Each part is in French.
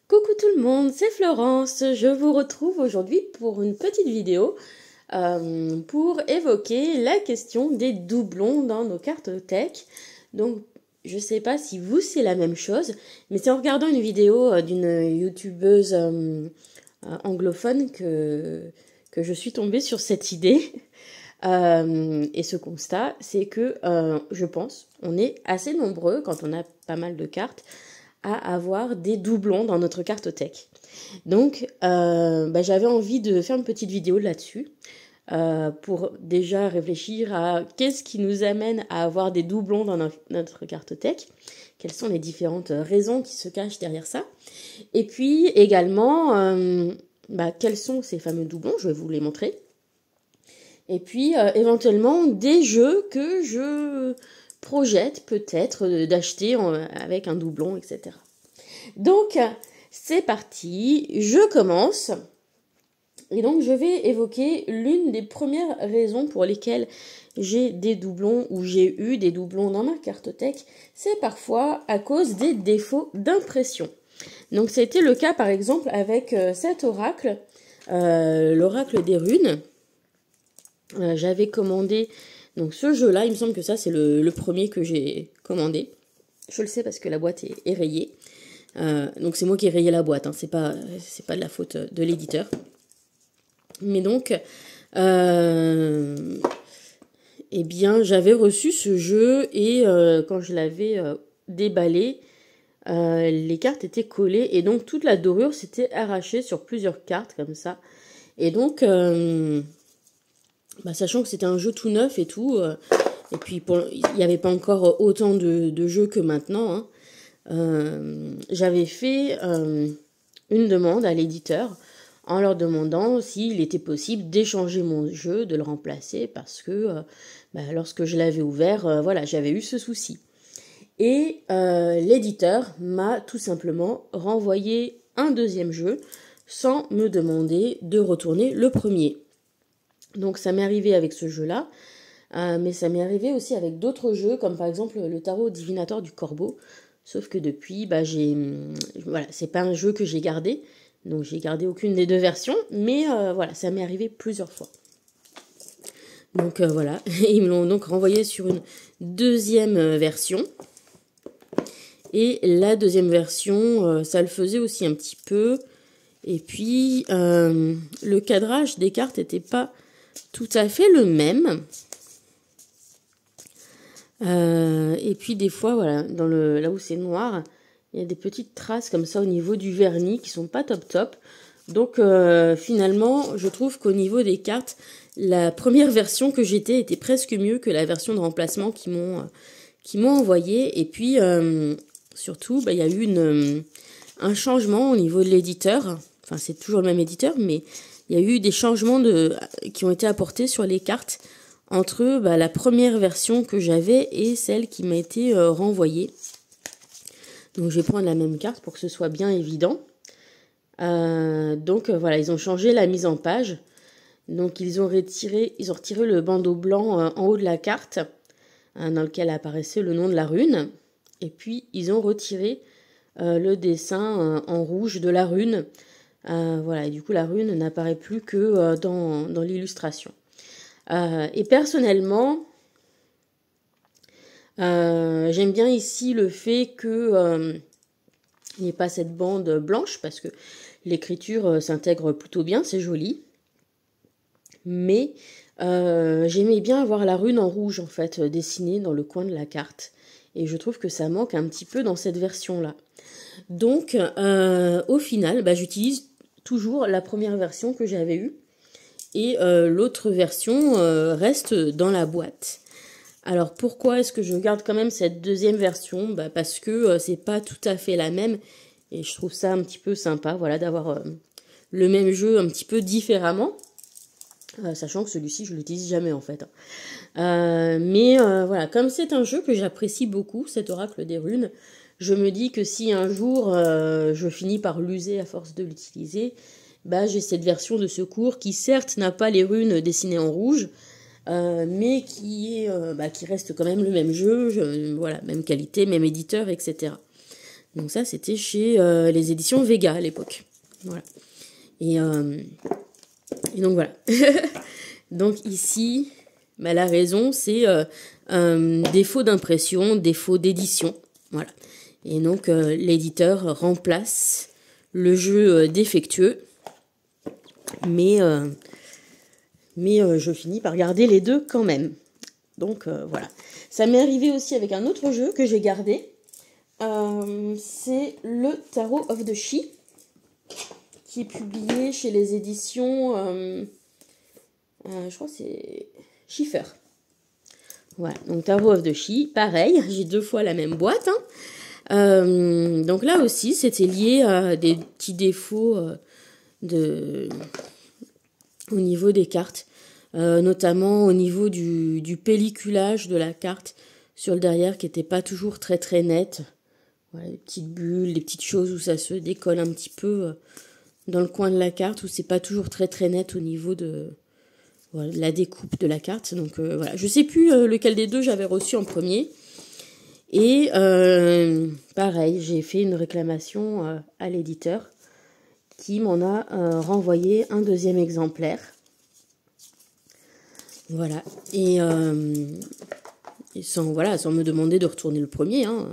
Coucou tout le monde, c'est Florence. Je vous retrouve aujourd'hui pour une petite vidéo pour évoquer la question des doublons dans nos cartothèques. Donc, je ne sais pas si vous c'est la même chose, mais c'est en regardant une vidéo d'une youtubeuse anglophone que je suis tombée sur cette idée. Et ce constat, c'est que je pense, on est assez nombreux quand on a pas mal de cartes à avoir des doublons dans notre cartothèque. Donc, j'avais envie de faire une petite vidéo là-dessus pour déjà réfléchir à qu'est-ce qui nous amène à avoir des doublons dans notre cartothèque, quelles sont les différentes raisons qui se cachent derrière ça, et puis également, quels sont ces fameux doublons, je vais vous les montrer, et puis éventuellement des jeux que je projette peut-être d'acheter avec un doublon, etc. Donc, c'est parti, je commence. Et donc, je vais évoquer l'une des premières raisons pour lesquelles j'ai des doublons ou j'ai eu des doublons dans ma cartothèque. C'est parfois à cause des défauts d'impression. Donc, c'était le cas, par exemple, avec cet oracle, l'oracle des runes. J'avais commandé donc ce jeu-là, il me semble que ça, c'est le premier que j'ai commandé. Je le sais parce que la boîte est rayée. Donc c'est moi qui ai rayé la boîte, hein. C'est pas de la faute de l'éditeur. Mais donc, eh bien, j'avais reçu ce jeu et quand je l'avais déballé, les cartes étaient collées et donc toute la dorure s'était arrachée sur plusieurs cartes comme ça. Et donc, sachant que c'était un jeu tout neuf et tout, et puis il n'y avait pas encore autant de jeux que maintenant, hein. J'avais fait une demande à l'éditeur en leur demandant s'il était possible d'échanger mon jeu, de le remplacer, parce que lorsque je l'avais ouvert, j'avais eu ce souci. Et l'éditeur m'a tout simplement renvoyé un deuxième jeu sans me demander de retourner le premier. Donc ça m'est arrivé avec ce jeu-là, mais ça m'est arrivé aussi avec d'autres jeux, comme par exemple le tarot divinateur du corbeau. Sauf que depuis, c'est pas un jeu que j'ai gardé, donc j'ai gardé aucune des deux versions, mais ça m'est arrivé plusieurs fois. Donc ils me l'ont donc renvoyé sur une deuxième version. Et la deuxième version, ça le faisait aussi un petit peu. Et puis, le cadrage des cartes n'était pas tout à fait le même. Et puis des fois, là où c'est noir, il y a des petites traces comme ça au niveau du vernis qui sont pas top. Donc finalement, je trouve qu'au niveau des cartes, la première version que j'étais était presque mieux que la version de remplacement qu'ils m'ont envoyée. Et puis surtout, il y a eu un changement au niveau de l'éditeur. Enfin, c'est toujours le même éditeur, mais il y a eu des changements qui ont été apportés sur les cartes entre la première version que j'avais et celle qui m'a été renvoyée. Donc je vais prendre la même carte pour que ce soit bien évident. Ils ont changé la mise en page. Donc ils ont retiré le bandeau blanc en haut de la carte, dans lequel apparaissait le nom de la rune. Et puis ils ont retiré le dessin en rouge de la rune. Et du coup la rune n'apparaît plus que dans l'illustration. Et personnellement, j'aime bien ici le fait qu'il n'y ait pas cette bande blanche, parce que l'écriture s'intègre plutôt bien, c'est joli. Mais j'aimais bien avoir la rune en rouge, en fait, dessinée dans le coin de la carte. Et je trouve que ça manque un petit peu dans cette version-là. Donc, au final, j'utilise toujours la première version que j'avais eue. Et l'autre version reste dans la boîte. Alors pourquoi est-ce que je garde quand même cette deuxième version ? Parce que c'est pas tout à fait la même. Et je trouve ça un petit peu sympa, d'avoir le même jeu un petit peu différemment. Sachant que celui-ci, je l'utilise jamais en fait. Comme c'est un jeu que j'apprécie beaucoup, cet oracle des runes, je me dis que si un jour je finis par l'user à force de l'utiliser, j'ai cette version de secours qui certes n'a pas les runes dessinées en rouge, mais qui reste quand même le même jeu, même qualité, même éditeur, etc. Donc ça, c'était chez les éditions Vega à l'époque. Voilà. Et donc voilà. Donc ici, bah, la raison, c'est défaut d'impression, défaut d'édition. Voilà. Et donc l'éditeur remplace le jeu défectueux. Mais je finis par garder les deux quand même. Donc voilà. Ça m'est arrivé aussi avec un autre jeu que j'ai gardé. C'est le Tarot of the She, qui est publié chez les éditions, je crois que c'est Schiffer. Voilà, donc Tarot of the She, pareil, j'ai 2 fois la même boîte. Hein. Donc là aussi, c'était lié à des petits défauts au niveau des cartes, notamment au niveau du pelliculage de la carte sur le derrière qui n'était pas toujours très très net. Voilà, les petites bulles, les petites choses où ça se décolle un petit peu dans le coin de la carte, où c'est pas toujours très très net au niveau de la découpe de la carte. Donc voilà, je sais plus lequel des deux j'avais reçu en premier. Et pareil, j'ai fait une réclamation à l'éditeur qui m'en a renvoyé un 2e exemplaire. Voilà. Et sans me demander de retourner le premier, hein.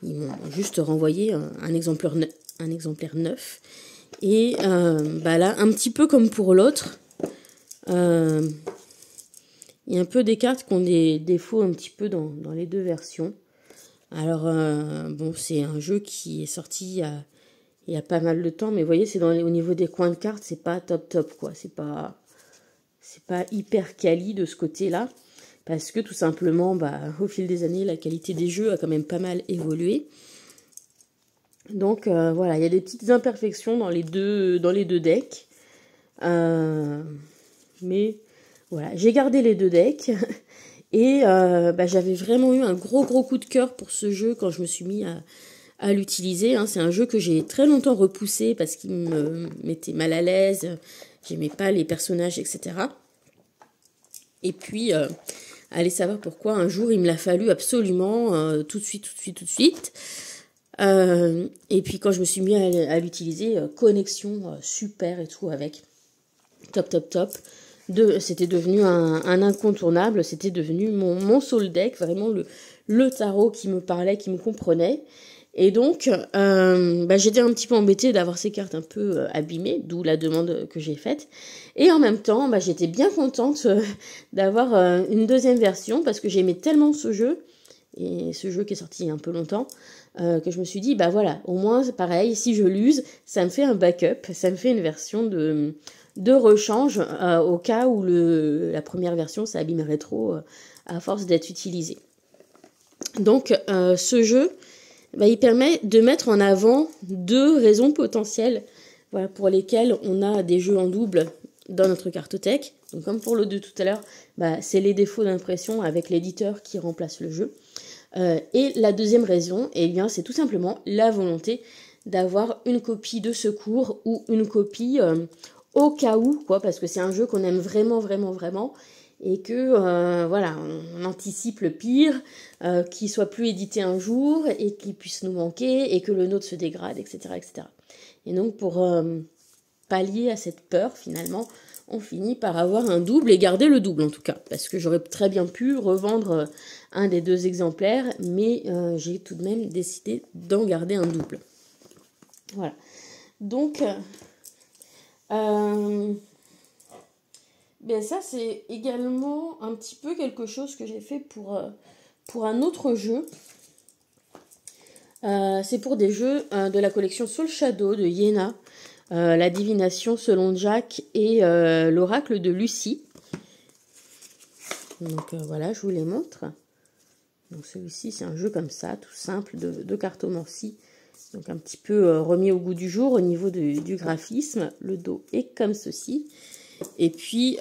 Ils m'ont juste renvoyé un exemplaire neuf. Et là, un petit peu comme pour l'autre, il y a un peu des cartes qui ont des défauts un petit peu dans les 2 versions. Alors, bon, c'est un jeu qui est sorti il y a pas mal de temps, mais vous voyez, c'est au niveau des coins de cartes, c'est pas top, quoi. C'est pas hyper quali de ce côté-là. Parce que tout simplement, au fil des années, la qualité des jeux a quand même pas mal évolué. Donc voilà, il y a des petites imperfections dans les deux decks. Mais voilà, j'ai gardé les 2 decks. Et j'avais vraiment eu un gros coup de cœur pour ce jeu quand je me suis mis à l'utiliser. Hein. C'est un jeu que j'ai très longtemps repoussé parce qu'il me mettait mal à l'aise. J'aimais pas les personnages, etc. Et puis... allez savoir pourquoi, un jour il me l'a fallu absolument, tout de suite. Et puis quand je me suis mis à l'utiliser, connexion super et tout avec. Top. C'était devenu un incontournable, c'était devenu mon soul deck, vraiment le tarot qui me parlait, qui me comprenait. Et donc, j'étais un petit peu embêtée d'avoir ces cartes un peu abîmées, d'où la demande que j'ai faite. Et en même temps, j'étais bien contente d'avoir une 2e version, parce que j'aimais tellement ce jeu, et ce jeu qui est sorti il y a un peu longtemps, que je me suis dit, voilà, au moins, c'est pareil, si je l'use, ça me fait un backup, ça me fait une version de rechange, au cas où la première version s'abîmerait trop à force d'être utilisée. Donc, ce jeu... il permet de mettre en avant 2 raisons potentielles, voilà, pour lesquelles on a des jeux en double dans notre cartothèque. Donc comme pour le de tout à l'heure, c'est les défauts d'impression avec l'éditeur qui remplace le jeu. Et la 2e raison, c'est tout simplement la volonté d'avoir une copie de secours ou une copie au cas où, quoi, parce que c'est un jeu qu'on aime vraiment, et que on anticipe le pire, qu'il soit plus édité un jour et qu'il puisse nous manquer et que le nôtre se dégrade, etc. Et donc pour pallier à cette peur, finalement, on finit par avoir un double et garder le double en tout cas, parce que j'aurais très bien pu revendre un des 2 exemplaires, mais j'ai tout de même décidé d'en garder un double. Voilà. Donc ça, c'est également un petit peu quelque chose que j'ai fait pour un autre jeu. C'est pour des jeux de la collection Soul Shadow de Yéna, la divination selon Jack et l'oracle de Lucie. Donc voilà, je vous les montre. Donc celui-ci, c'est un jeu comme ça, tout simple, de cartomancie. Donc un petit peu remis au goût du jour au niveau du graphisme. Le dos est comme ceci. Et puis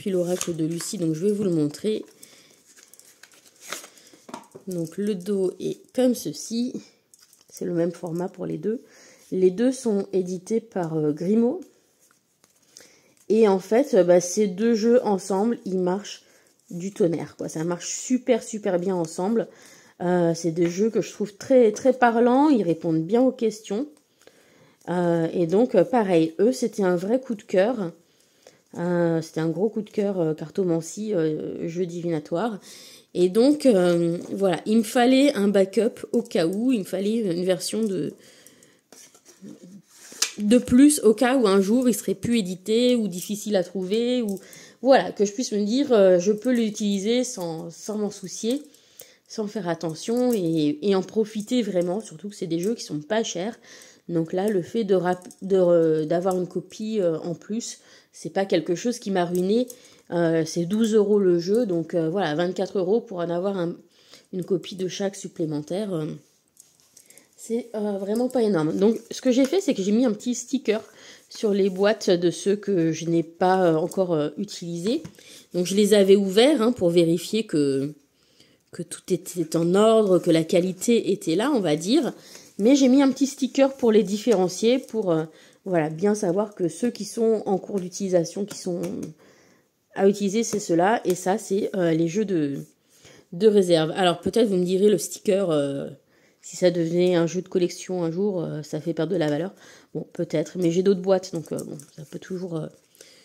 l'oracle de Lucie, donc je vais vous le montrer. Donc le dos est comme ceci. C'est le même format pour les deux. Les deux sont édités par Grimaud. Et en fait, ces 2 jeux ensemble, ils marchent du tonnerre, quoi. Ça marche super bien ensemble. C'est des jeux que je trouve très, très parlants, ils répondent bien aux questions. Et donc, pareil, eux, c'était un vrai coup de cœur. C'était un gros coup de cœur, cartomancie, jeu divinatoire. Et donc, voilà, il me fallait un backup au cas où, il me fallait une version de plus au cas où un jour il serait plus édité ou difficile à trouver, ou voilà, que je puisse me dire je peux l'utiliser sans m'en soucier, sans faire attention et en profiter vraiment, surtout que c'est des jeux qui sont pas chers. Donc là, le fait d'avoir une copie en plus, c'est pas quelque chose qui m'a ruiné. C'est 12 € le jeu, donc voilà, 24 € pour en avoir une copie de chaque supplémentaire. C'est vraiment pas énorme. Donc ce que j'ai fait, c'est que j'ai mis un petit sticker sur les boîtes de ceux que je n'ai pas encore utilisés. Donc je les avais ouverts pour vérifier que tout était en ordre, que la qualité était là, on va dire. Mais j'ai mis un petit sticker pour les différencier, pour voilà, bien savoir que ceux qui sont en cours d'utilisation, qui sont à utiliser, c'est ceux-là. Et ça, c'est les jeux de réserve. Alors peut-être vous me direz le sticker, si ça devenait un jeu de collection un jour, ça fait perdre de la valeur. Bon, peut-être, mais j'ai d'autres boîtes, donc bon, ça peut toujours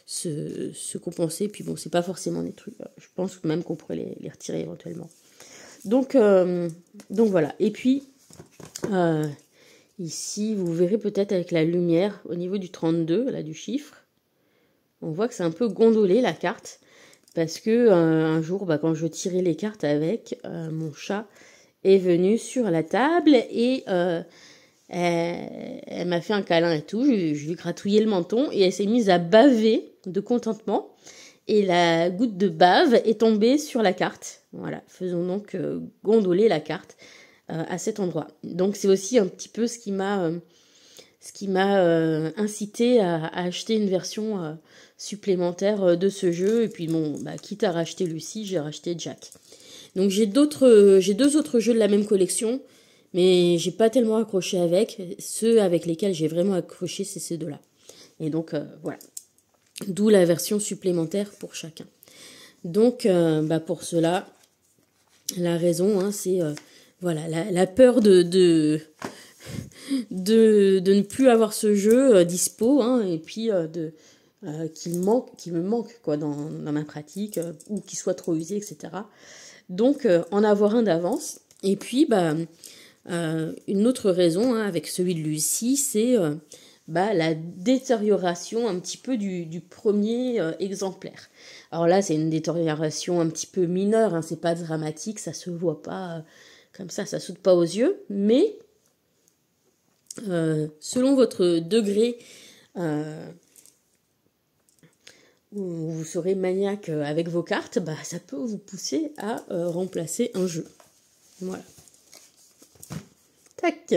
se compenser. Puis bon, c'est pas forcément des trucs. Je pense même qu'on pourrait les retirer éventuellement. Donc voilà. Et puis, ici, vous verrez peut-être avec la lumière, au niveau du 32, là, du chiffre, on voit que c'est un peu gondolé, la carte. Parce que un jour, quand je tirais les cartes avec, mon chat est venu sur la table et elle m'a fait un câlin et tout. Je lui ai gratouillé le menton et elle s'est mise à baver de contentement. Et la goutte de bave est tombée sur la carte. Voilà, faisons donc gondoler la carte à cet endroit. Donc c'est aussi un petit peu ce qui m'a incité à acheter une version supplémentaire de ce jeu. Et puis bon, quitte à racheter Lucie, j'ai racheté Jack. Donc j'ai deux autres jeux de la même collection, mais j'ai pas tellement accroché avec. Ceux avec lesquels j'ai vraiment accroché, c'est ces deux-là. Et donc voilà. D'où la version supplémentaire pour chacun. Donc pour cela, la raison, c'est voilà, la peur de ne plus avoir ce jeu dispo, et puis qu'il me manque quoi, dans ma pratique, ou qu'il soit trop usé, etc. Donc en avoir un d'avance. Et puis une autre raison, avec celui de Lucie, c'est la détérioration un petit peu du premier exemplaire. Alors là, c'est une détérioration un petit peu mineure, c'est pas dramatique, ça se voit pas comme ça saute pas aux yeux, mais selon votre degré où vous serez maniaque avec vos cartes, ça peut vous pousser à remplacer un jeu. Voilà. Tac.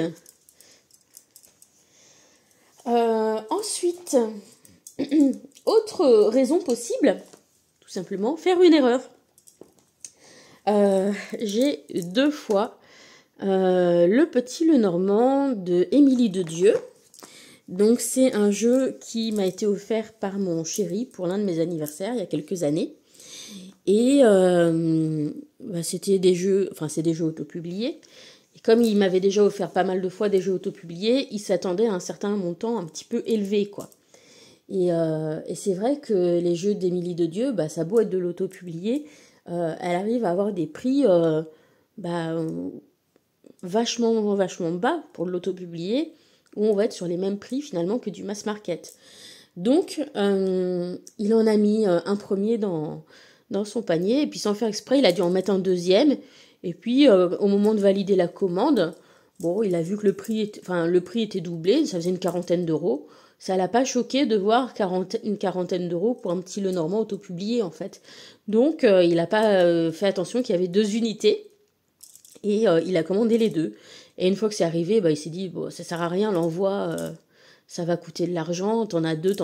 Ensuite, autre raison possible, tout simplement, faire une erreur. J'ai 2 fois le Petit Lenormand de Émilie de Dieu. Donc c'est un jeu qui m'a été offert par mon chéri pour l'un de mes anniversaires il y a quelques années. Et c'était des jeux, c'est des jeux autopubliés. Et comme il m'avait déjà offert pas mal de fois des jeux autopubliés, il s'attendait à un certain montant un petit peu élevé, quoi. Et c'est vrai que les jeux d'Émilie de Dieu, ça a beau être de l'autopublié, elle arrive à avoir des prix vachement bas pour l'autopublié, où on va être sur les mêmes prix finalement que du mass market. Donc il en a mis un premier dans son panier, et puis sans faire exprès, il a dû en mettre un deuxième, et puis au moment de valider la commande, il a vu que le prix était doublé, ça faisait une quarantaine d'euros. Ça l'a pas choqué de voir une quarantaine d'euros pour un Petit Lenormand autopublié, en fait. Donc il n'a pas fait attention qu'il y avait 2 unités, et il a commandé les 2. Et une fois que c'est arrivé, il s'est dit, ça sert à rien, l'envoi, ça va coûter de l'argent, t'en as deux,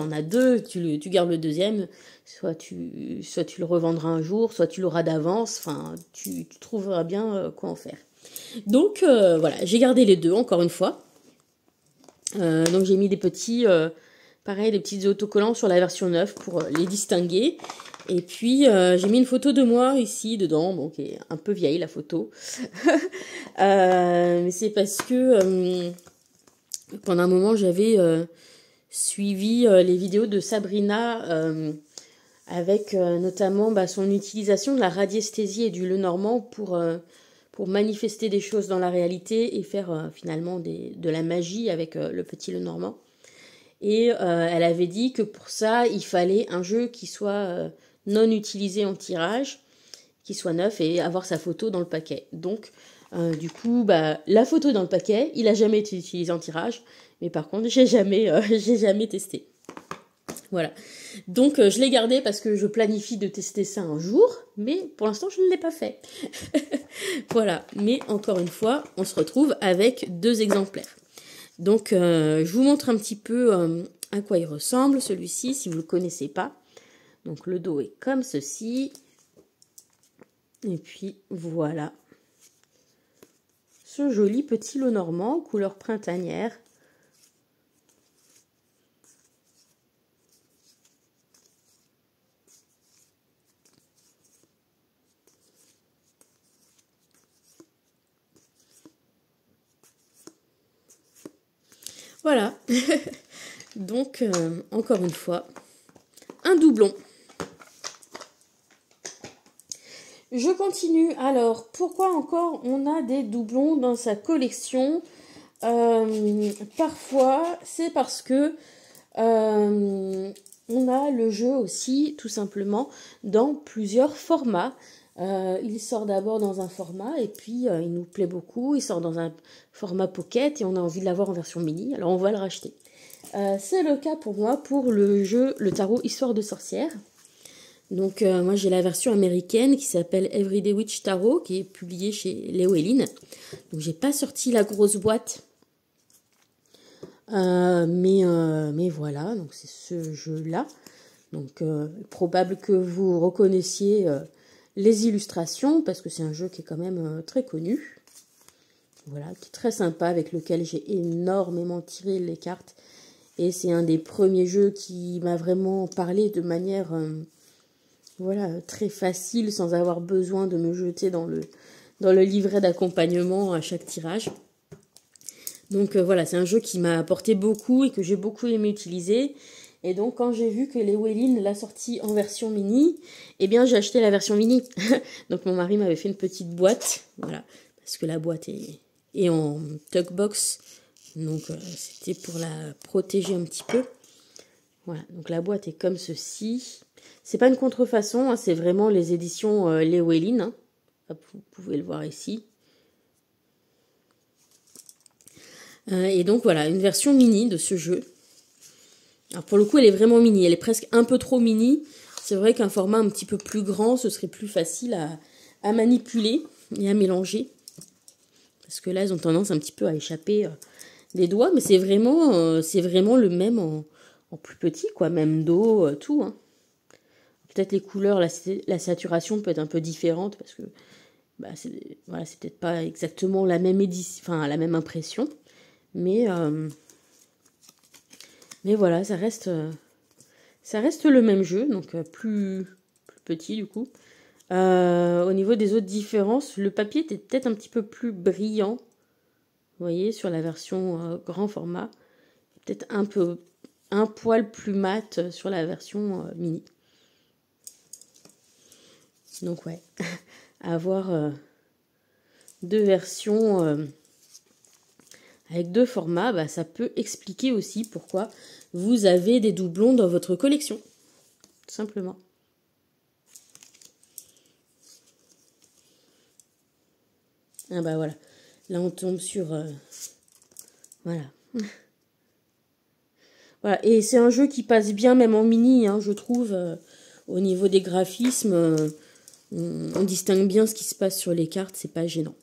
tu gardes le deuxième, soit tu le revendras un jour, soit tu l'auras d'avance, tu trouveras bien quoi en faire. Donc voilà, j'ai gardé les 2, encore une fois. Donc j'ai mis des petits, des petits autocollants sur la version 9 pour les distinguer. Et puis j'ai mis une photo de moi ici dedans, bon qui est un peu vieille la photo. Mais c'est parce que pendant un moment j'avais suivi les vidéos de Sabrina avec notamment son utilisation de la radiesthésie et du Lenormand pour manifester des choses dans la réalité et faire finalement de la magie avec le petit Lenormand. Et elle avait dit que pour ça, il fallait un jeu qui soit non utilisé en tirage, qui soit neuf et avoir sa photo dans le paquet. Donc, du coup, la photo dans le paquet, il a jamais été utilisé en tirage, mais par contre, j'ai jamais testé. Voilà. Donc, je l'ai gardé parce que je planifie de tester ça un jour, mais pour l'instant, je ne l'ai pas fait. Voilà. Mais encore une fois, on se retrouve avec 2 exemplaires. Donc, je vous montre un petit peu à quoi il ressemble, celui-ci, si vous ne le connaissez pas. Donc, le dos est comme ceci. Et puis, voilà. Ce joli petit Lenormand, couleur printanière. Voilà. Donc, encore une fois, un doublon. Je continue. Alors, pourquoi encore on a des doublons dans sa collection? Parfois, c'est parce que on a le jeu aussi, tout simplement, dans plusieurs formats. Il sort d'abord dans un format et puis il nous plaît beaucoup. Il sort dans un format pocket et on a envie de l'avoir en version mini, alors on va le racheter. C'est le cas pour moi pour le jeu, le tarot Histoire de sorcière. Donc moi j'ai la version américaine qui s'appelle Everyday Witch Tarot, qui est publiée chez Llewellyn. Donc j'ai pas sorti la grosse boîte. Mais voilà, donc c'est ce jeu-là. Donc probable que vous reconnaissiez les illustrations, parce que c'est un jeu qui est quand même très connu. Voilà, qui est très sympa, avec lequel j'ai énormément tiré les cartes. Et c'est un des premiers jeux qui m'a vraiment parlé de manière voilà, très facile, sans avoir besoin de me jeter dans le livret d'accompagnement à chaque tirage. Donc voilà, c'est un jeu qui m'a apporté beaucoup et que j'ai beaucoup aimé utiliser. Et donc quand j'ai vu que Llewellyn l'a sorti en version mini, eh bien j'ai acheté la version mini. Donc mon mari m'avait fait une petite boîte, voilà, parce que la boîte est en tuck box. Donc c'était pour la protéger un petit peu. Voilà, donc la boîte est comme ceci. C'est pas une contrefaçon, hein, c'est vraiment les éditions Llewellyn. Hein. Hop, vous pouvez le voir ici. Et donc voilà, une version mini de ce jeu. Alors pour le coup, elle est vraiment mini, elle est presque un peu trop mini. C'est vrai qu'un format un petit peu plus grand, ce serait plus facile à manipuler et à mélanger. Parce que là, elles ont tendance un petit peu à échapper des doigts, mais c'est vraiment le même en plus petit, quoi, même dos, tout. Hein. Peut-être les couleurs, la saturation peut être un peu différente, parce que c'est peut-être pas exactement la même édition, enfin la même impression. Mais voilà, ça reste le même jeu, donc plus petit du coup. Au niveau des autres différences, le papier était peut-être un petit peu plus brillant. Vous voyez, sur la version grand format. Peut-être un poil plus mat sur la version mini. Donc ouais, avoir 2 versions avec 2 formats, ça peut expliquer aussi pourquoi vous avez des doublons dans votre collection. Tout simplement. Ah voilà. Là on tombe sur... voilà. Voilà. Et c'est un jeu qui passe bien même en mini, hein, je trouve. Au niveau des graphismes, on distingue bien ce qui se passe sur les cartes, c'est pas gênant.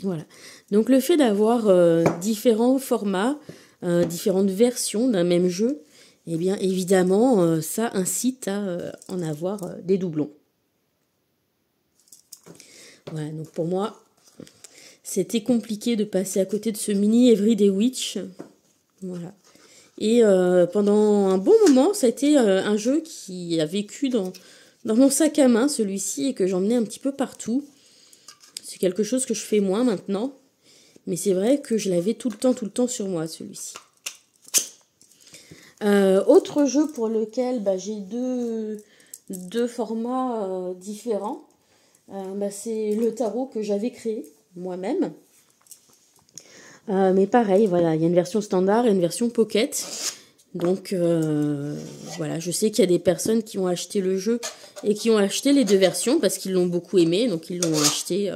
Voilà. Donc le fait d'avoir différents formats, différentes versions d'un même jeu, eh bien évidemment, ça incite à en avoir des doublons. Voilà, donc pour moi, c'était compliqué de passer à côté de ce mini Everyday Witch. Voilà. Et pendant un bon moment, ça a été un jeu qui a vécu dans mon sac à main, celui-ci, et que j'emmenais un petit peu partout. C'est quelque chose que je fais moins maintenant. Mais c'est vrai que je l'avais tout le temps sur moi, celui-ci. Autre jeu pour lequel j'ai deux formats différents. C'est le tarot que j'avais créé moi-même. Mais pareil, voilà, il y a une version standard et une version pocket. Donc voilà, je sais qu'il y a des personnes qui ont acheté le jeu et qui ont acheté les deux versions parce qu'ils l'ont beaucoup aimé. Donc ils l'ont acheté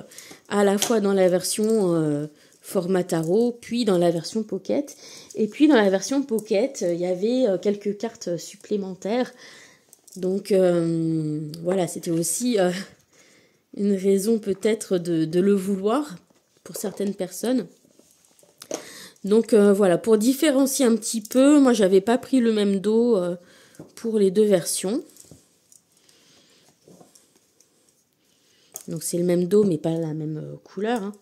à la fois dans la version format tarot, puis dans la version pocket. Et puis dans la version pocket, il y avait quelques cartes supplémentaires. Donc voilà, c'était aussi une raison peut-être de le vouloir pour certaines personnes. Donc voilà, pour différencier un petit peu, moi j'avais pas pris le même dos pour les deux versions. Donc c'est le même dos mais pas la même couleur hein,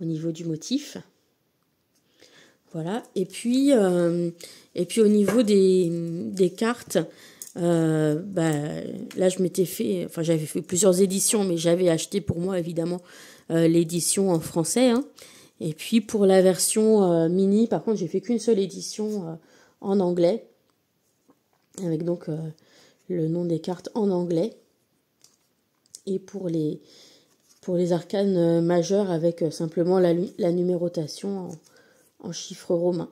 au niveau du motif. Voilà, et puis au niveau des cartes, là je m'étais fait, enfin j'avais fait plusieurs éditions mais j'avais acheté pour moi évidemment l'édition en français hein. Et puis pour la version mini, par contre, j'ai fait qu'une seule édition en anglais, avec donc le nom des cartes en anglais. Et pour les arcanes majeures, avec simplement la numérotation en chiffres romains.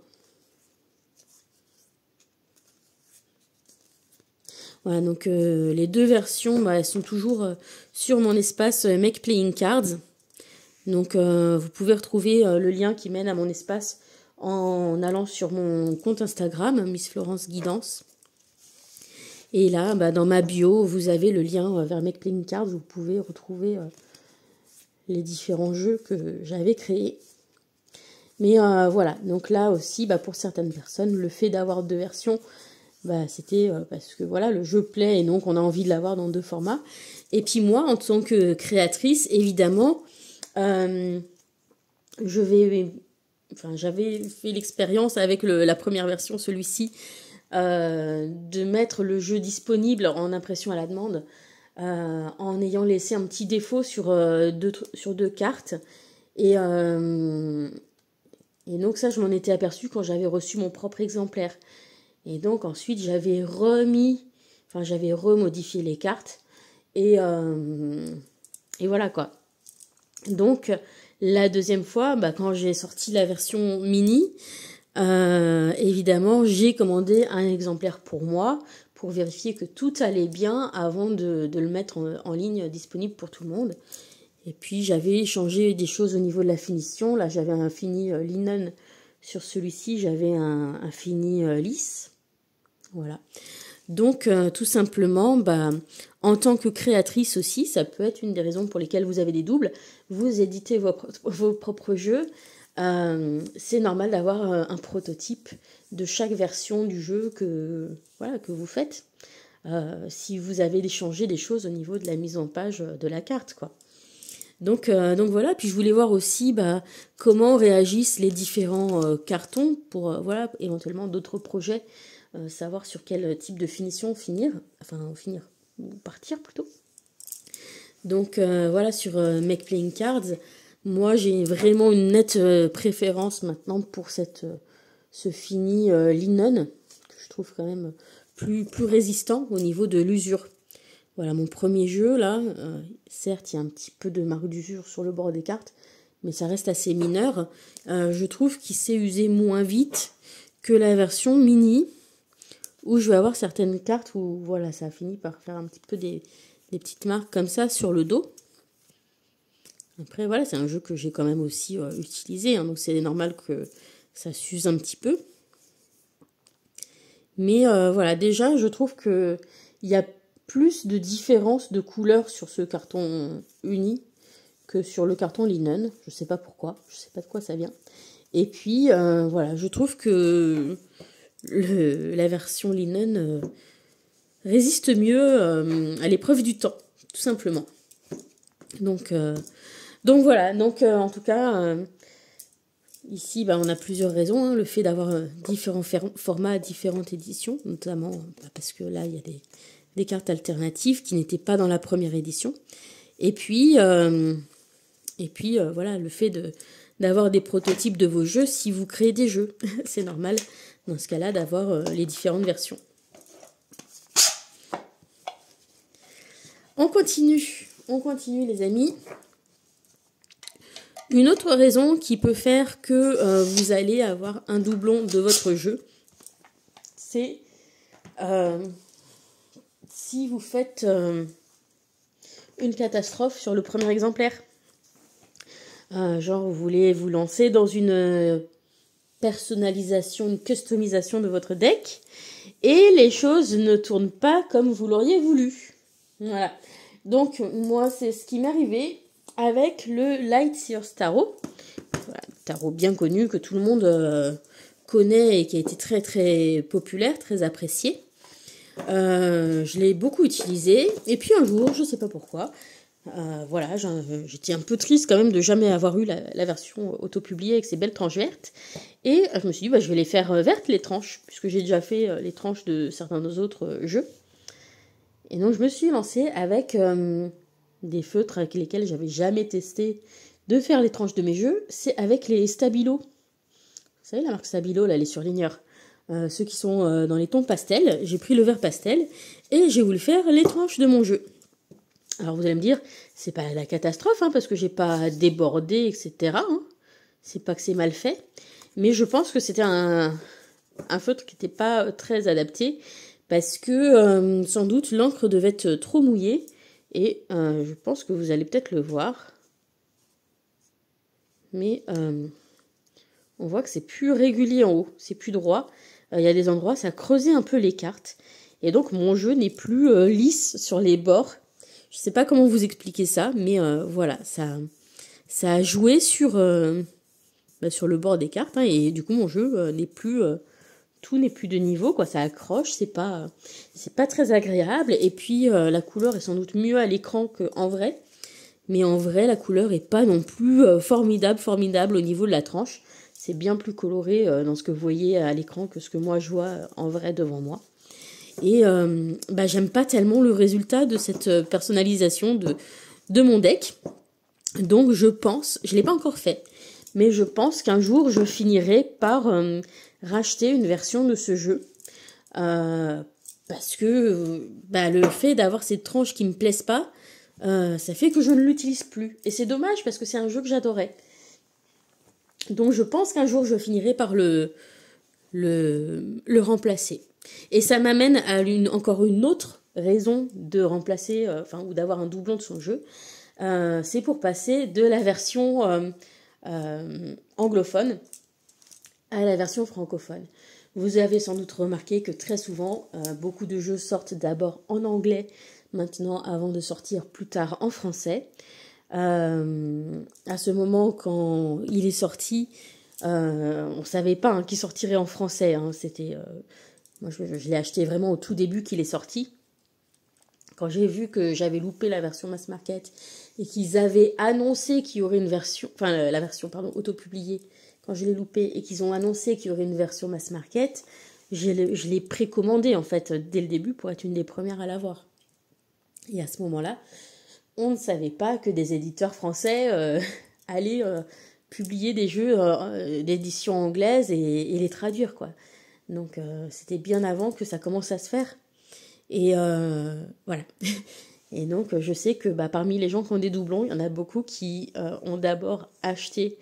Voilà, donc les deux versions, elles sont toujours sur mon espace Make Playing Cards. Donc vous pouvez retrouver le lien qui mène à mon espace en allant sur mon compte Instagram, Miss Florence Guidance. Et là, dans ma bio, vous avez le lien vers Make Playing Cards. Vous pouvez retrouver les différents jeux que j'avais créés. Mais voilà, donc là aussi, pour certaines personnes, le fait d'avoir deux versions, c'était parce que voilà, le jeu plaît et donc on a envie de l'avoir dans deux formats. Et puis moi, en tant que créatrice, évidemment, j'avais fait l'expérience avec la première version, celui-ci, de mettre le jeu disponible en impression à la demande, en ayant laissé un petit défaut sur deux cartes. Et donc ça, je m'en étais aperçue quand j'avais reçu mon propre exemplaire. Et donc ensuite, j'avais remodifié les cartes. Et voilà quoi. Donc, la deuxième fois, quand j'ai sorti la version mini, évidemment, j'ai commandé un exemplaire pour moi, pour vérifier que tout allait bien avant de le mettre en ligne disponible pour tout le monde. Et puis, j'avais changé des choses au niveau de la finition. Là, j'avais un fini linen sur celui-ci, j'avais un fini lisse. Voilà. Donc, tout simplement, en tant que créatrice aussi, ça peut être une des raisons pour lesquelles vous avez des doubles. Vous éditez vos propres jeux. C'est normal d'avoir un prototype de chaque version du jeu que vous faites. Si vous avez changé des choses au niveau de la mise en page de la carte, quoi. Donc voilà, puis je voulais voir aussi comment réagissent les différents cartons pour éventuellement d'autres projets. Savoir sur quel type de finition ou partir plutôt. Donc voilà, sur Make Playing Cards, moi j'ai vraiment une nette préférence maintenant pour ce fini linen, que je trouve quand même plus résistant au niveau de l'usure. Voilà, mon premier jeu là, certes il y a un petit peu de marque d'usure sur le bord des cartes, mais ça reste assez mineur. Je trouve qu'il s'est usé moins vite que la version mini, où je vais avoir certaines cartes où voilà, ça a fini par faire un petit peu des petites marques comme ça sur le dos. Après voilà, c'est un jeu que j'ai quand même aussi utilisé, hein, donc c'est normal que ça s'use un petit peu. Mais voilà, déjà je trouve que il y a plus de différence de couleurs sur ce carton uni que sur le carton linen. Je sais pas pourquoi, je sais pas de quoi ça vient. Et puis voilà, je trouve que la version linen résiste mieux à l'épreuve du temps, tout simplement. Donc voilà, en tout cas, Ici, bah, on a plusieurs raisons, hein. Le fait d'avoir différents formats, différentes éditions, notamment parce que là, il y a des cartes alternatives qui n'étaient pas dans la première édition. Et puis voilà, le fait d'avoir des prototypes de vos jeux si vous créez des jeux. C'est normal, dans ce cas-là, d'avoir les différentes versions. On continue les amis. Une autre raison qui peut faire que vous allez avoir un doublon de votre jeu, c'est si vous faites une catastrophe sur le premier exemplaire. Genre vous voulez vous lancer dans une personnalisation, une customisation de votre deck et les choses ne tournent pas comme vous l'auriez voulu. Voilà. Donc moi c'est ce qui m'est arrivé avec le Lightyear's Tarot. Voilà, tarot bien connu que tout le monde connaît et qui a été très très populaire, très apprécié. Je l'ai beaucoup utilisé et puis un jour, je sais pas pourquoi, voilà, j'étais un peu triste quand même de jamais avoir eu la version auto-publiée avec ces belles tranches vertes. Et je me suis dit, bah, je vais les faire vertes les tranches, puisque j'ai déjà fait les tranches de certains autres jeux. Et donc je me suis lancée avec des feutres avec lesquels j'avais jamais testé de faire les tranches de mes jeux. C'est avec les Stabilo. Vous savez la marque Stabilo, là, les surligneurs. Ceux qui sont dans les tons pastel. J'ai pris le vert pastel et j'ai voulu faire les tranches de mon jeu. Alors vous allez me dire, c'est pas la catastrophe, hein, parce que j'ai pas débordé, etc. Hein. C'est pas que c'est mal fait. Mais je pense que c'était un feutre qui n'était pas très adapté, parce que sans doute l'encre devait être trop mouillée. Et je pense que vous allez peut-être le voir. Mais on voit que c'est plus régulier en haut, c'est plus droit. Il y a des endroits, ça a creusé un peu les cartes. Et donc mon jeu n'est plus lisse sur les bords. Je sais pas comment vous expliquer ça, mais voilà, ça a joué sur le bord des cartes, hein, et du coup mon jeu n'est plus tout n'est plus de niveau, quoi. Ça accroche, c'est pas très agréable. Et puis la couleur est sans doute mieux à l'écran qu'en vrai, mais en vrai la couleur est pas non plus formidable au niveau de la tranche. C'est bien plus coloré dans ce que vous voyez à l'écran que ce que moi je vois en vrai devant moi. Et j'aime pas tellement le résultat de cette personnalisation de mon deck. Donc je pense, je l'ai pas encore fait, mais je pense qu'un jour je finirai par racheter une version de ce jeu. Parce que le fait d'avoir ces tranches qui me plaisent pas, ça fait que je ne l'utilise plus. Et c'est dommage parce que c'est un jeu que j'adorais. Donc je pense qu'un jour je finirai par le remplacer. Et ça m'amène à encore une autre raison de remplacer, ou d'avoir un doublon de son jeu. C'est pour passer de la version anglophone à la version francophone. Vous avez sans doute remarqué que très souvent, beaucoup de jeux sortent d'abord en anglais maintenant avant de sortir plus tard en français. À ce moment, quand il est sorti, on ne savait pas qu'il sortirait en français. Hein. Moi, je l'ai acheté vraiment au tout début qu'il est sorti. Quand j'ai vu que j'avais loupé la version mass market et qu'ils avaient annoncé qu'il y aurait une version, la version auto-publiée, quand je l'ai loupé et qu'ils ont annoncé qu'il y aurait une version mass market, je l'ai précommandé en fait dès le début pour être une des premières à l'avoir. Et à ce moment-là, on ne savait pas que des éditeurs français allaient publier des jeux d'édition anglaise et les traduire, quoi. Donc c'était bien avant que ça commence à se faire. Et voilà. Et donc je sais que parmi les gens qui ont des doublons, il y en a beaucoup qui ont d'abord acheté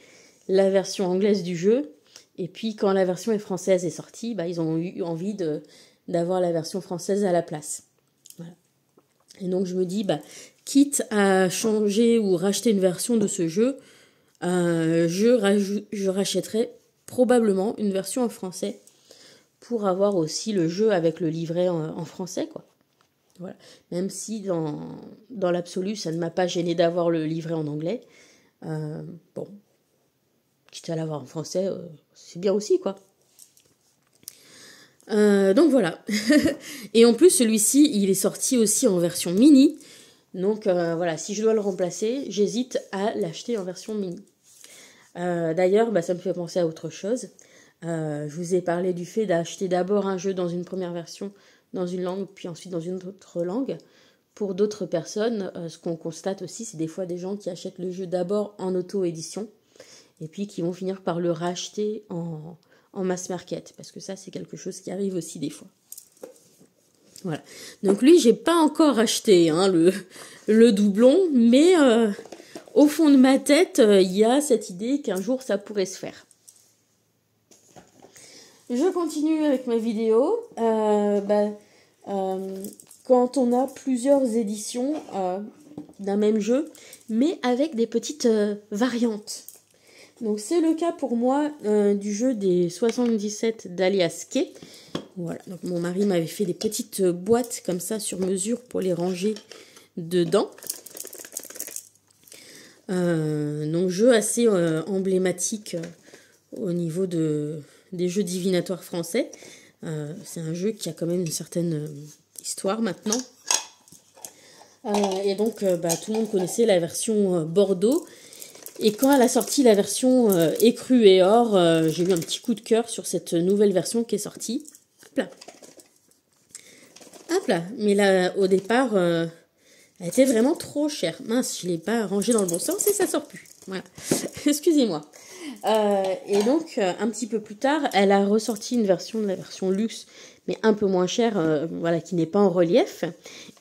la version anglaise du jeu, et puis quand la version française est sortie, ils ont eu envie d'avoir la version française à la place. Voilà. Et donc je me dis, quitte à changer ou racheter une version de ce jeu, je rachèterai probablement une version en français pour avoir aussi le jeu avec le livret en français, quoi. Voilà. Même si dans l'absolu, ça ne m'a pas gêné d'avoir le livret en anglais. Bon, quitte à l'avoir en français, c'est bien aussi, quoi. Donc voilà. Et en plus, celui-ci, il est sorti aussi en version mini. Donc voilà, si je dois le remplacer, j'hésite à l'acheter en version mini. D'ailleurs, bah, ça me fait penser à autre chose. Je vous ai parlé du fait d'acheter d'abord un jeu dans une première version, dans une langue, puis ensuite dans une autre langue. Pour d'autres personnes, ce qu'on constate aussi, c'est des fois des gens qui achètent le jeu d'abord en auto-édition, et puis qui vont finir par le racheter en mass market, parce que ça, c'est quelque chose qui arrive aussi des fois. Voilà. Donc lui, j'ai pas encore acheté hein, le doublon, mais au fond de ma tête, il y a cette idée qu'un jour, ça pourrait se faire. Je continue avec ma vidéo. Quand on a plusieurs éditions d'un même jeu, mais avec des petites variantes. Donc c'est le cas pour moi du jeu des 77 d'Alias Kay. Voilà, donc mon mari m'avait fait des petites boîtes comme ça sur mesure pour les ranger dedans. Donc jeu assez emblématique au niveau des jeux divinatoires français. C'est un jeu qui a quand même une certaine histoire maintenant. Et donc tout le monde connaissait la version Bordeaux. Et quand elle a sorti la version écru et or, j'ai eu un petit coup de cœur sur cette nouvelle version qui est sortie. Hop là. Hop là. Mais là, au départ, elle était vraiment trop chère. Mince, je ne l'ai pas rangée dans le bon sens et ça sort plus. Voilà. Excusez-moi. Et donc, un petit peu plus tard, elle a ressorti une version de la version luxe, mais un peu moins chère, voilà, qui n'est pas en relief.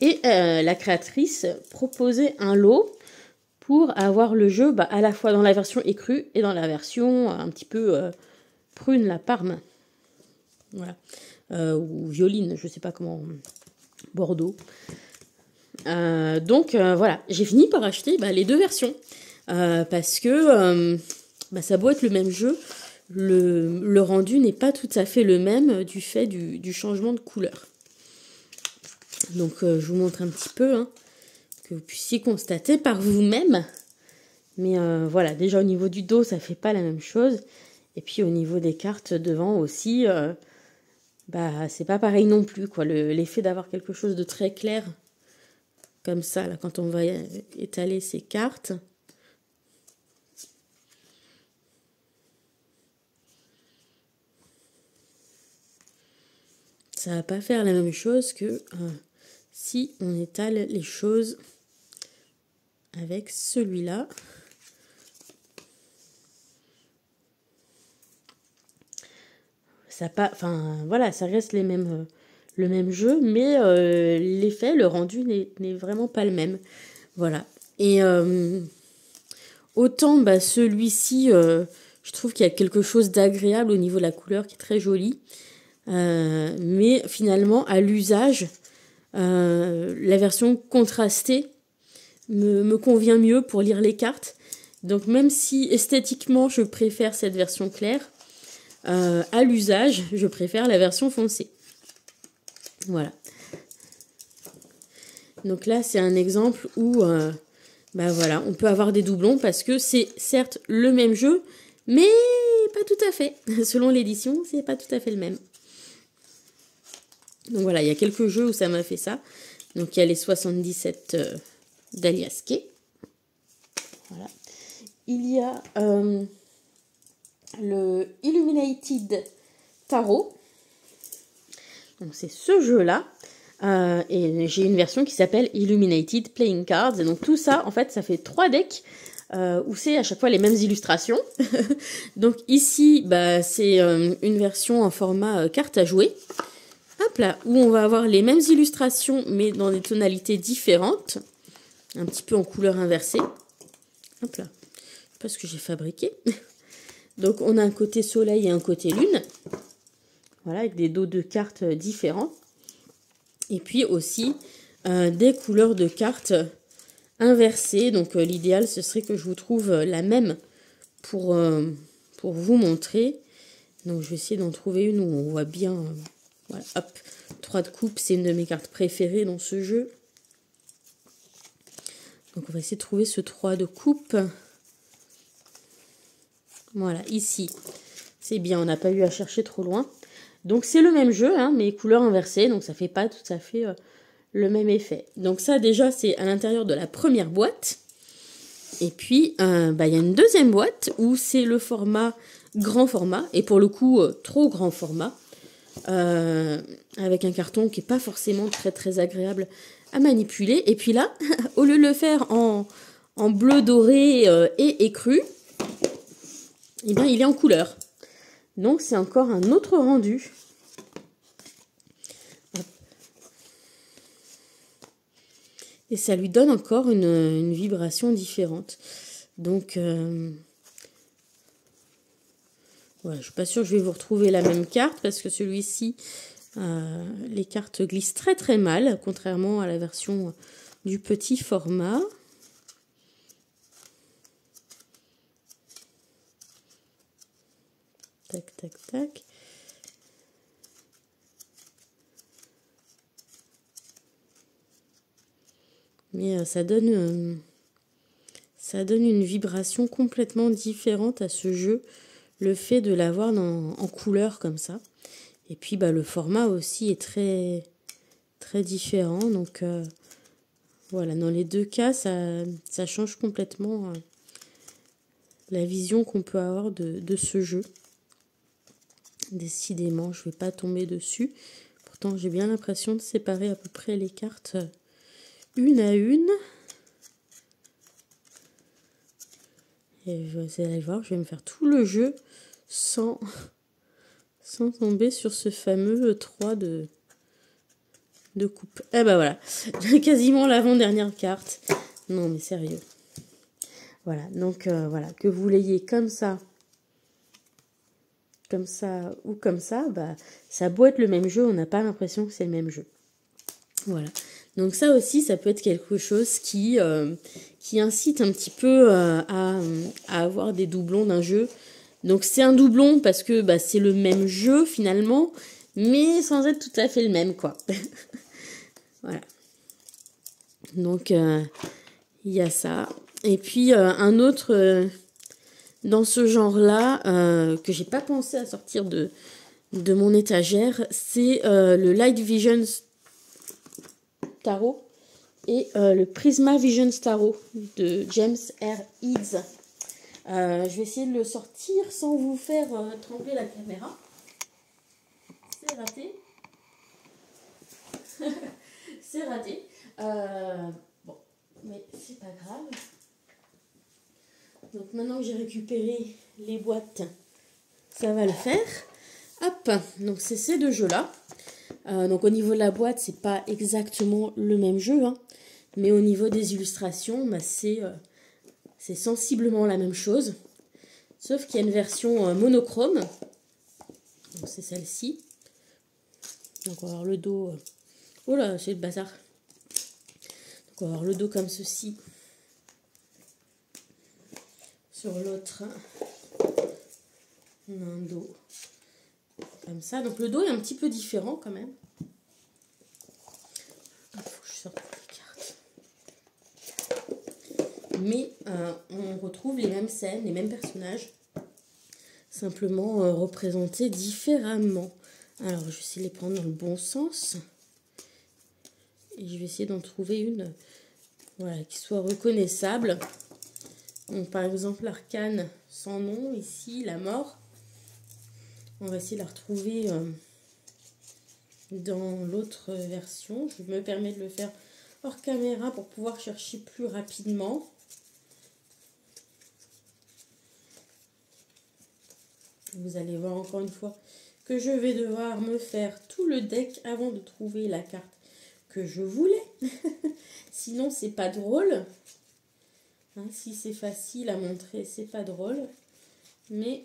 Et la créatrice proposait un lot pour avoir le jeu à la fois dans la version écrue et dans la version un petit peu prune, la Parme. Voilà. Ou violine, je sais pas comment, Bordeaux. Donc voilà, j'ai fini par acheter les deux versions. Parce que ça a beau être le même jeu, le rendu n'est pas tout à fait le même du fait du changement de couleur. Donc je vous montre un petit peu, hein, que vous puissiez constater par vous-même. Mais voilà, déjà au niveau du dos, ça fait pas la même chose. Et puis au niveau des cartes devant aussi, c'est pas pareil non plus, quoi. L'effet d'avoir quelque chose de très clair, comme ça, là, quand on va étaler ces cartes. Ça va pas faire la même chose que si on étale les choses avec celui-là. Ça reste le même jeu, mais l'effet, le rendu n'est vraiment pas le même. Voilà. Et autant celui-ci, je trouve qu'il y a quelque chose d'agréable au niveau de la couleur qui est très jolie. Mais finalement, à l'usage, la version contrastée me convient mieux pour lire les cartes. Donc même si esthétiquement, je préfère cette version claire, à l'usage, je préfère la version foncée. Voilà. Donc là, c'est un exemple où voilà, on peut avoir des doublons parce que c'est certes le même jeu, mais pas tout à fait. Selon l'édition, c'est pas tout à fait le même. Donc voilà, il y a quelques jeux où ça m'a fait ça. Donc il y a les 77 d'Alias Kay. Voilà. Il y a le Illuminated Tarot. Donc c'est ce jeu-là. Et j'ai une version qui s'appelle Illuminated Playing Cards. Et donc tout ça, en fait, ça fait 3 decks où c'est à chaque fois les mêmes illustrations. Donc ici, c'est une version en format carte à jouer. Hop là, où on va avoir les mêmes illustrations, mais dans des tonalités différentes. Un petit peu en couleur inversée. Hop là, je sais pas ce que j'ai fabriqué. Donc on a un côté soleil et un côté lune. Voilà, avec des dos de cartes différents. Et puis aussi des couleurs de cartes inversées. Donc l'idéal, ce serait que je vous trouve la même pour vous montrer. Donc je vais essayer d'en trouver une où on voit bien... voilà, hop, 3 de coupe, c'est une de mes cartes préférées dans ce jeu. Donc on va essayer de trouver ce 3 de coupe. Voilà, ici, c'est bien, on n'a pas eu à chercher trop loin. Donc c'est le même jeu, hein, mais couleurs inversées, donc ça fait pas tout à fait le même effet. Donc ça déjà, c'est à l'intérieur de la première boîte. Et puis, il y a une deuxième boîte où c'est le format grand format, et pour le coup, trop grand format, avec un carton qui n'est pas forcément très très agréable à manipuler. Et puis là, au lieu de le faire en bleu doré et écru, eh bien, il est en couleur. Donc, c'est encore un autre rendu. Et ça lui donne encore une vibration différente. Donc, voilà, je ne suis pas sûre que je vais vous retrouver la même carte parce que celui-ci, les cartes glissent très très mal, contrairement à la version du petit format. Tac, tac, tac. Mais ça donne une vibration complètement différente à ce jeu, le fait de l'avoir en couleur comme ça. Et puis le format aussi est très, très différent. Donc voilà, dans les deux cas, ça change complètement la vision qu'on peut avoir de ce jeu. Décidément, je ne vais pas tomber dessus. Pourtant, j'ai bien l'impression de séparer à peu près les cartes une à une. Et vous allez voir, je vais me faire tout le jeu sans tomber sur ce fameux 3 de coupe. Eh ben voilà, quasiment l'avant-dernière carte. Non mais sérieux. Voilà, donc voilà, que vous l'ayez comme ça ou comme ça, ça a beau être le même jeu, on n'a pas l'impression que c'est le même jeu. Voilà. Donc ça aussi, ça peut être quelque chose qui incite un petit peu à avoir des doublons d'un jeu. Donc c'est un doublon parce que c'est le même jeu finalement, mais sans être tout à fait le même, quoi. Voilà. Donc il y a ça. Et puis un autre dans ce genre-là que j'ai pas pensé à sortir de mon étagère, c'est le Light Vision Tarot et le Prisma Vision Tarot de James R. Eads. Je vais essayer de le sortir sans vous faire trembler la caméra. C'est raté. C'est raté. Bon, mais c'est pas grave. Donc maintenant que j'ai récupéré les boîtes, ça va le faire. Hop, donc c'est ces deux jeux-là. Donc au niveau de la boîte, c'est pas exactement le même jeu, hein, mais au niveau des illustrations, c'est sensiblement la même chose. Sauf qu'il y a une version monochrome. Donc c'est celle-ci. Donc on va avoir le dos. Oh là, c'est le bazar. Donc on va avoir le dos comme ceci. Sur l'autre, on a un dos comme ça. Donc le dos est un petit peu différent quand même. Il faut que je sorte les cartes. Mais on retrouve les mêmes scènes, les mêmes personnages, simplement représentés différemment. Alors je vais essayer de les prendre dans le bon sens. Et je vais essayer d'en trouver une qui soit reconnaissable. Donc, par exemple, l'arcane sans nom, ici, la mort. On va essayer de la retrouver dans l'autre version. Je me permets de le faire hors caméra pour pouvoir chercher plus rapidement. Vous allez voir encore une fois que je vais devoir me faire tout le deck avant de trouver la carte que je voulais. Sinon, c'est pas drôle. Hein, si c'est facile à montrer, c'est pas drôle. Mais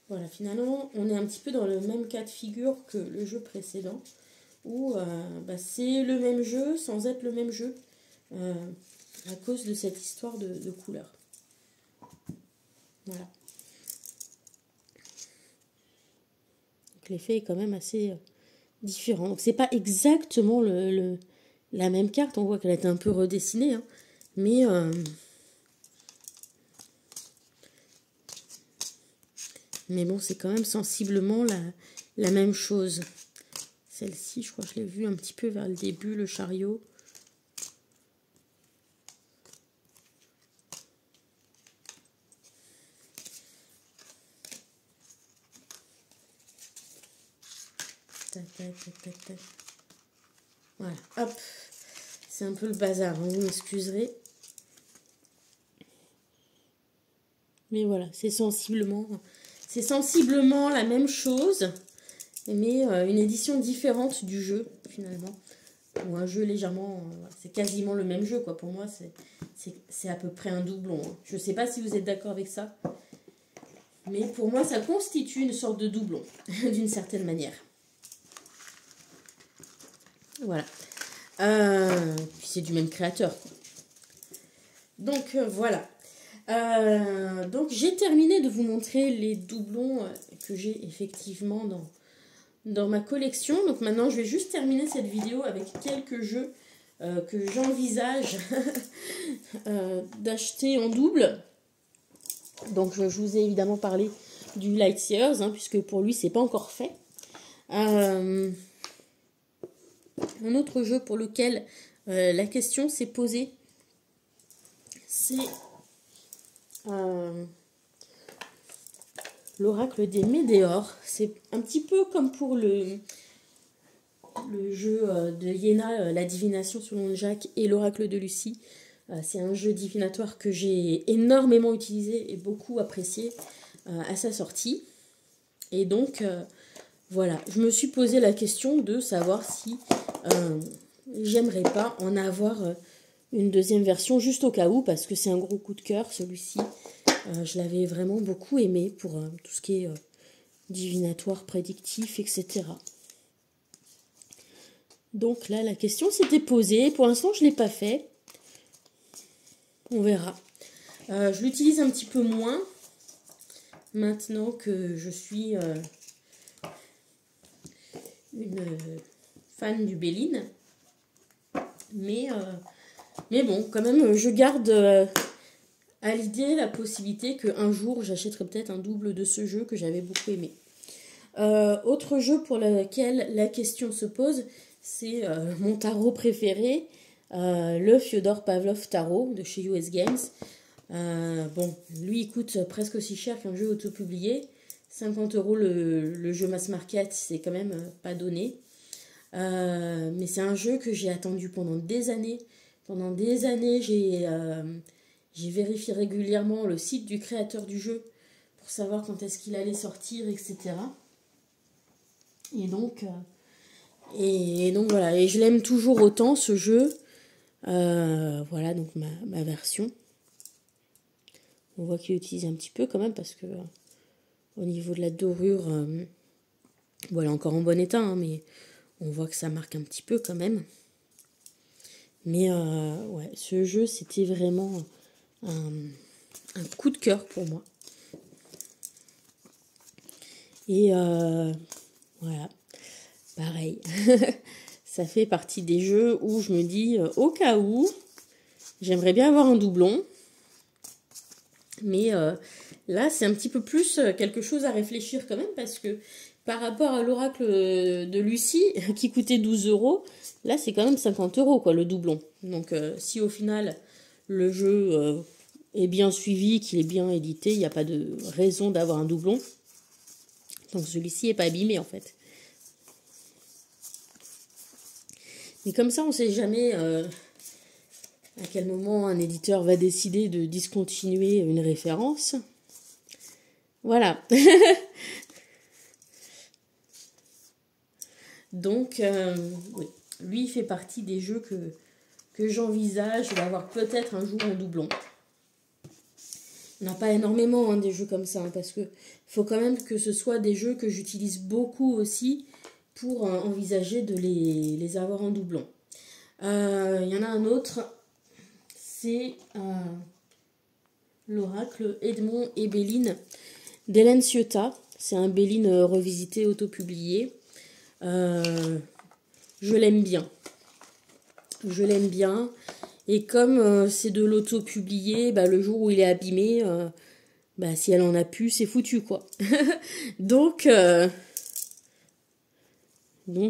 voilà, finalement, on est un petit peu dans le même cas de figure que le jeu précédent, où c'est le même jeu sans être le même jeu, à cause de cette histoire de couleurs. Voilà. Donc l'effet est quand même assez différent. Donc c'est pas exactement la même carte, on voit qu'elle a été un peu redessinée, hein, mais bon, c'est quand même sensiblement la même chose. Celle-ci, je crois que je l'ai vue un petit peu vers le début, le chariot. Tac, tac, tac, tac, tac. Voilà, hop. C'est un peu le bazar, hein, vous m'excuserez. Mais voilà, c'est sensiblement la même chose, mais une édition différente du jeu, finalement. Ou un jeu légèrement... c'est quasiment le même jeu, quoi. Pour moi, c'est à peu près un doublon. Hein. Je ne sais pas si vous êtes d'accord avec ça. Mais pour moi, ça constitue une sorte de doublon, d'une certaine manière. Voilà. Puis c'est du même créateur, quoi. Donc, voilà. Donc, j'ai terminé de vous montrer les doublons que j'ai effectivement dans ma collection. Donc maintenant, je vais juste terminer cette vidéo avec quelques jeux que j'envisage d'acheter en double. Donc je vous ai évidemment parlé du Lightyears, hein, puisque pour lui, c'est pas encore fait. Un autre jeu pour lequel la question s'est posée, c'est l'Oracle des Médéors. C'est un petit peu comme pour le jeu de Yéna, la divination selon Jacques, et l'Oracle de Lucie. C'est un jeu divinatoire que j'ai énormément utilisé et beaucoup apprécié à sa sortie. Et donc, voilà, je me suis posé la question de savoir si j'aimerais pas en avoir une deuxième version, juste au cas où, parce que c'est un gros coup de cœur, celui-ci. Je l'avais vraiment beaucoup aimé pour tout ce qui est divinatoire, prédictif, etc. Donc là, la question s'était posée. Pour l'instant, je ne l'ai pas fait. On verra. Je l'utilise un petit peu moins maintenant que je suis une fan du Béline. Mais bon, quand même, je garde à l'idée la possibilité qu'un jour, j'achèterai peut-être un double de ce jeu que j'avais beaucoup aimé. Autre jeu pour lequel la question se pose, c'est mon tarot préféré, le Fyodor Pavlov Tarot de chez US Games. Bon, lui, il coûte presque aussi cher qu'un jeu auto-publié. 50 € le jeu mass market, c'est quand même pas donné. Mais c'est un jeu que j'ai attendu pendant des années. Pendant des années, j'ai vérifié régulièrement le site du créateur du jeu pour savoir quand est-ce qu'il allait sortir, etc. Et donc voilà, et je l'aime toujours autant ce jeu. Voilà donc ma version. On voit qu'il est utilisé un petit peu quand même parce que au niveau de la dorure, bon, elle est encore en bon état, hein, mais on voit que ça marque un petit peu quand même. Mais ouais, ce jeu c'était vraiment un coup de cœur pour moi. Et voilà, pareil. Ça fait partie des jeux où je me dis, au cas où, j'aimerais bien avoir un doublon. Mais là, c'est un petit peu plus quelque chose à réfléchir quand même, parce que par rapport à l'Oracle de Lucie, qui coûtait 12 €, là, c'est quand même 50 € quoi, le doublon. Donc, si au final, le jeu est bien suivi, qu'il est bien édité, il n'y a pas de raison d'avoir un doublon. Donc, celui-ci n'est pas abîmé, en fait. Mais comme ça, on ne sait jamais à quel moment un éditeur va décider de discontinuer une référence. Voilà. Donc, oui, lui fait partie des jeux que j'envisage d'avoir peut-être un jour en doublon. Il n'y en a pas énormément hein, des jeux comme ça, hein, parce que faut quand même que ce soit des jeux que j'utilise beaucoup aussi pour envisager de les avoir en doublon. Il y en a un autre, c'est l'Oracle Edmond et Béline d'Hélène Ciotat. C'est un Béline revisité, autopublié. Je l'aime bien. Je l'aime bien. Et comme c'est de l'auto-publié, bah, le jour où il est abîmé, bah, si elle en a plus, c'est foutu, quoi. Donc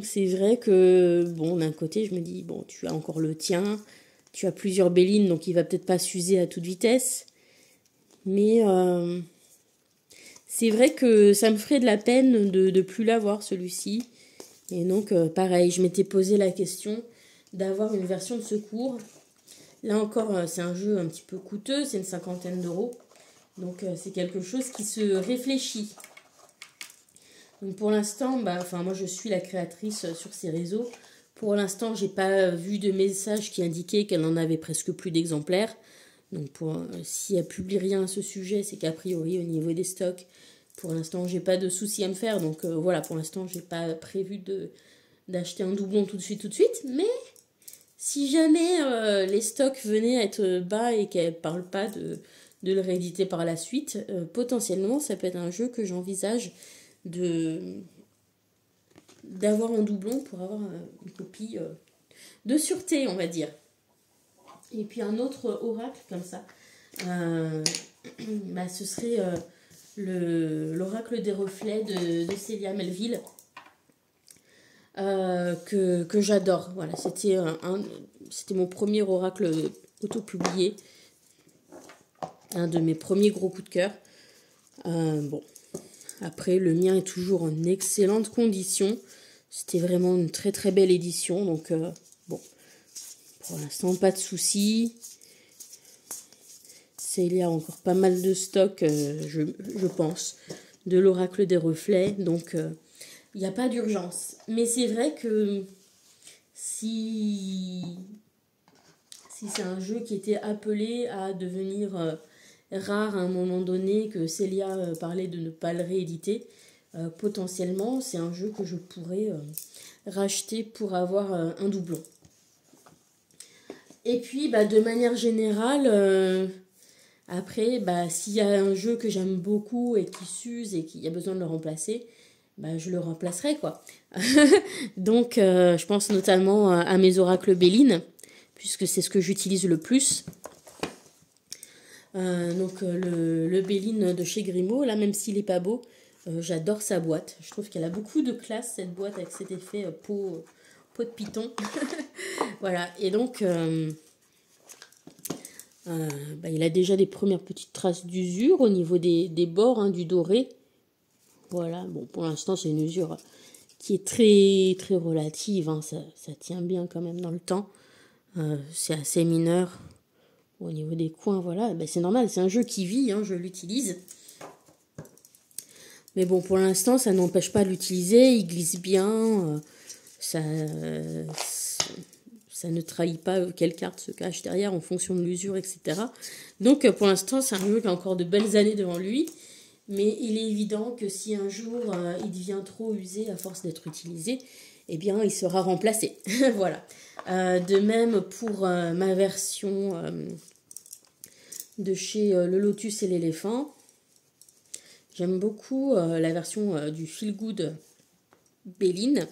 c'est vrai que, bon, d'un côté, je me dis, bon, tu as encore le tien, tu as plusieurs Bélines, donc il va peut-être pas s'user à toute vitesse. Mais c'est vrai que ça me ferait de la peine de plus l'avoir, celui-ci. Et donc, pareil, je m'étais posé la question d'avoir une version de secours. Là encore, c'est un jeu un petit peu coûteux, c'est une 50aine d'euros. Donc, c'est quelque chose qui se réfléchit. Donc, pour l'instant, moi, je suis la créatrice sur ces réseaux. Pour l'instant, j'ai pas vu de message qui indiquait qu'elle en avait presque plus d'exemplaires. Donc, si elle publie rien à ce sujet, c'est qu'a priori, au niveau des stocks, pour l'instant, j'ai pas de soucis à me faire. Donc, voilà, pour l'instant, j'ai pas prévu d'acheter un doublon tout de suite. Mais si jamais les stocks venaient à être bas et qu'elle parle pas de le rééditer par la suite, potentiellement, ça peut être un jeu que j'envisage d'avoir un doublon pour avoir une copie de sûreté, on va dire. Et puis un autre oracle comme ça, ce serait l'oracle des reflets de Célia Melville, que j'adore. Voilà, c'était mon premier oracle auto-publié, un de mes premiers gros coups de cœur. Bon, après le mien est toujours en excellente condition. C'était vraiment une très très belle édition, donc bon, pour l'instant pas de soucis. Il y a encore pas mal de stock, je pense, de l'oracle des reflets, donc il n'y a pas d'urgence. Mais c'est vrai que si c'est un jeu qui était appelé à devenir rare à un moment donné, que Célia parlait de ne pas le rééditer, potentiellement c'est un jeu que je pourrais racheter pour avoir un doublon. Et puis de manière générale, après s'il y a un jeu que j'aime beaucoup et qui s'use et qu'il y a besoin de le remplacer, je le remplacerai quoi. Donc je pense notamment à mes oracles Béline, puisque c'est ce que j'utilise le plus. Donc le Béline de chez Grimaud, là même s'il n'est pas beau, j'adore sa boîte. Je trouve qu'elle a beaucoup de classe, cette boîte, avec cet effet peau de python. Voilà, et donc il a déjà des premières petites traces d'usure au niveau des bords, du doré. Voilà, bon, pour l'instant c'est une usure qui est très très relative, ça tient bien quand même dans le temps. C'est assez mineur. Au niveau des coins, voilà, c'est normal, c'est un jeu qui vit, je l'utilise. Mais bon, pour l'instant, ça n'empêche pas de l'utiliser, il glisse bien, ça ne trahit pas quelle carte se cache derrière en fonction de l'usure, etc. Donc pour l'instant, c'est un jeu qui a encore de belles années devant lui, mais il est évident que si un jour il devient trop usé à force d'être utilisé, eh bien il sera remplacé. Voilà. De même pour ma version de chez Le Lotus et l'éléphant. J'aime beaucoup la version du Feel Good Béline,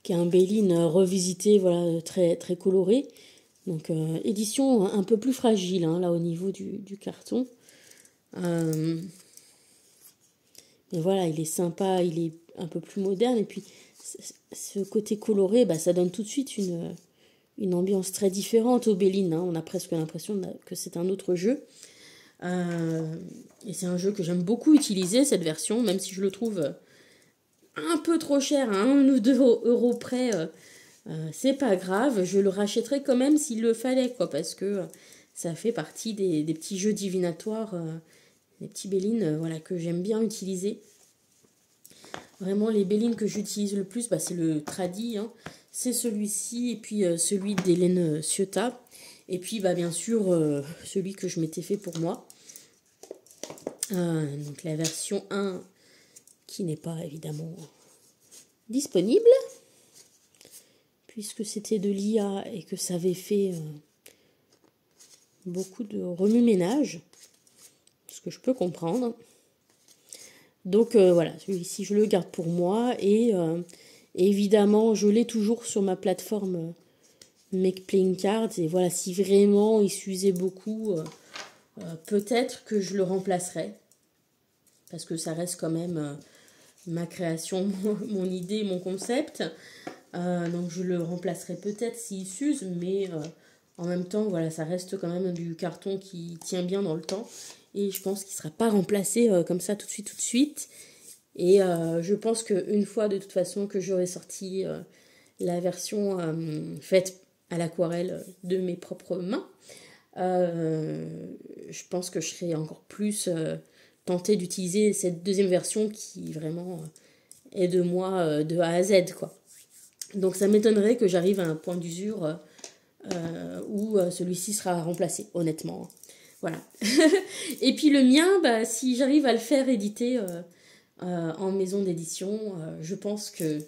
qui est un Béline revisité, voilà, très, très coloré. Donc édition un peu plus fragile, là au niveau du carton. Mais voilà, il est sympa, il est un peu plus moderne. Et puis ce côté coloré, ça donne tout de suite une ambiance très différente au Béline. On a presque l'impression que c'est un autre jeu. Et c'est un jeu que j'aime beaucoup utiliser, cette version, même si je le trouve un peu trop cher, à 1 ou 2 euros près. C'est pas grave, je le rachèterai quand même s'il le fallait, quoi, parce que ça fait partie des petits jeux divinatoires, des petits Bélines, voilà, que j'aime bien utiliser. Vraiment, les Bélines que j'utilise le plus, c'est le Tradi, c'est celui-ci, et puis celui d'Hélène Ciotat, et puis bien sûr celui que je m'étais fait pour moi. Donc la version 1 qui n'est pas évidemment disponible, puisque c'était de l'IA et que ça avait fait beaucoup de remue-ménage, ce que je peux comprendre. Donc voilà, celui-ci je le garde pour moi, et évidemment je l'ai toujours sur ma plateforme Make Playing Cards, et voilà, si vraiment il s'usait beaucoup, peut-être que je le remplacerai, parce que ça reste quand même ma création, mon idée, mon concept. Donc je le remplacerai peut-être s'il s'use, mais en même temps, voilà, ça reste quand même du carton qui tient bien dans le temps. Et je pense qu'il ne sera pas remplacé comme ça tout de suite. Et je pense qu'une fois de toute façon que j'aurai sorti la version faite à l'aquarelle de mes propres mains, je pense que je serai encore plus tentée d'utiliser cette deuxième version qui vraiment est de moi de A à Z, quoi. Donc ça m'étonnerait que j'arrive à un point d'usure où celui-ci sera remplacé, honnêtement. Voilà. Et puis le mien, bah, si j'arrive à le faire éditer en maison d'édition, je pense que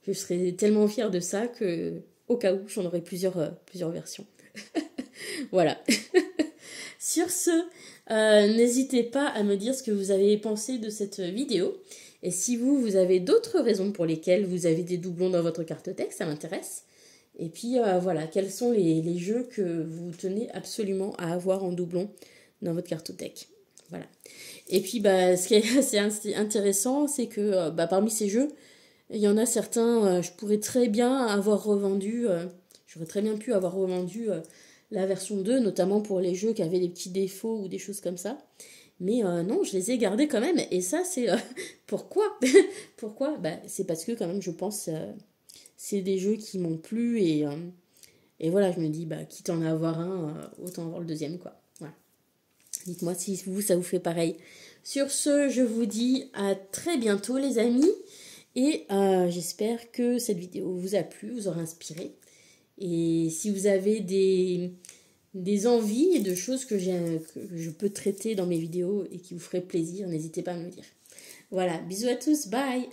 je serai tellement fière de ça que, au cas où, j'en aurai plusieurs versions. Voilà. Sur ce, n'hésitez pas à me dire ce que vous avez pensé de cette vidéo. Et si vous avez d'autres raisons pour lesquelles vous avez des doublons dans votre cartothèque, ça m'intéresse. Et puis voilà, quels sont les jeux que vous tenez absolument à avoir en doublon dans votre cartothèque. Voilà. Et puis bah, ce qui est assez intéressant, c'est que bah, parmi ces jeux, il y en a certains, je pourrais très bien avoir revendu, j'aurais très bien pu avoir revendu la version 2, notamment pour les jeux qui avaient des petits défauts ou des choses comme ça. Mais non, je les ai gardés quand même. Et ça, c'est... pourquoi Pourquoi bah, c'est parce que quand même, je pense, c'est des jeux qui m'ont plu. Et voilà, je me dis, bah, quitte à en avoir un, autant avoir le deuxième, quoi. Voilà. Dites-moi si vous, ça vous fait pareil. Sur ce, je vous dis à très bientôt, les amis. Et j'espère que cette vidéo vous a plu, vous aura inspiré. Et si vous avez des envies et de choses que je peux traiter dans mes vidéos et qui vous feraient plaisir, n'hésitez pas à me le dire. Voilà, bisous à tous, bye!